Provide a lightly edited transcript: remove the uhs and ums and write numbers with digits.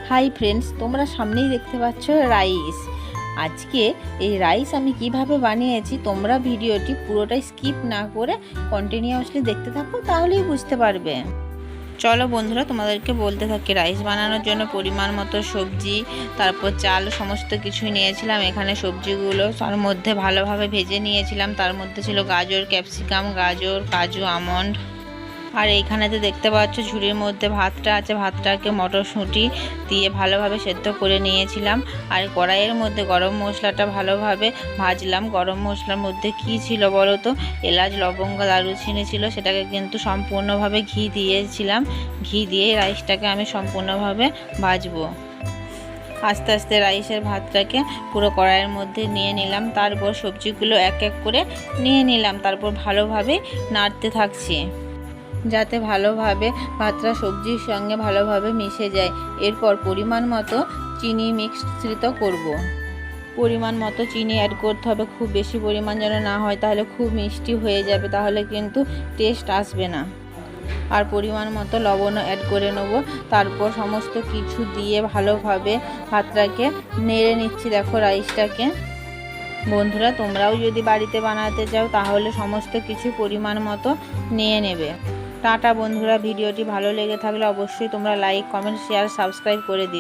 Hi friends, তোমরা সামনেই দেখতে পাচ্ছ রাইস। আজকে এই রাইস আমি কিভাবে বানিয়েছি তোমরা ভিডিওটি পুরোটাই স্কিপ না করে কন্টিনিউয়াসলি দেখতে থাকো, তাহলেই বুঝতে পারবে। চলো বন্ধুরা, তোমাদেরকে বলতে থাকি। রাইস বানানোর জন্য পরিমাণ মতো সবজি, তারপর চাল, সমস্ত কিছুই নিয়েছিলাম। এখানে সবজিগুলো তার মধ্যে ভালোভাবে ভেজে নিয়েছিলাম। তার মধ্যে ছিল গাজর, ক্যাপসিকাম, গাজর, কাজু, আমন্ড। আর এইখানেতে দেখতে পাচ্ছ ঝুড়ির মধ্যে ভাতটা আছে। ভাতটাকে মটরশুঁটি দিয়ে ভালোভাবে সেদ্ধ করে নিয়েছিলাম। আর কড়াইয়ের মধ্যে গরম মশলাটা ভালোভাবে ভাজলাম। গরম মশলার মধ্যে কি ছিল বলো তো? এলাচ, লবঙ্গ, দারুচিনি ছিল। সেটাকে কিন্তু সম্পূর্ণভাবে ঘি দিয়েছিলাম। ঘি দিয়ে রাইসটাকে আমি সম্পূর্ণভাবে ভাজবো। আস্তে আস্তে রাইসের ভাতটাকে পুরো কড়াইয়ের মধ্যে নিয়ে নিলাম। তারপর সবজিগুলো এক এক করে নিয়ে নিলাম। তারপর ভালোভাবে নাড়তে থাকছি যাতে ভালোভাবে ভাতটা সবজির সঙ্গে ভালোভাবে মিশে যায়। এরপর পরিমাণ মতো চিনি মিশ্রিত করব। পরিমাণ মতো চিনি অ্যাড করতে হবে, খুব বেশি পরিমাণ যেন না হয়, তাহলে খুব মিষ্টি হয়ে যাবে, তাহলে কিন্তু টেস্ট আসবে না। আর পরিমাণ মতো লবণও অ্যাড করে নেব। তারপর সমস্ত কিছু দিয়ে ভালোভাবে ভাতটাকে নেড়ে নিচ্ছি। দেখো রাইসটাকে। বন্ধুরা, তোমরাও যদি বাড়িতে বানাতে চাও তাহলে সমস্ত কিছু পরিমাণ মতো নিয়ে নেবে। টাটা বন্ধুরা, ভিডিওটি ভালো লেগে থাকলে অবশ্যই তোমরা লাইক, কমেন্ট, শেয়ার, সাবস্ক্রাইব করে দিও।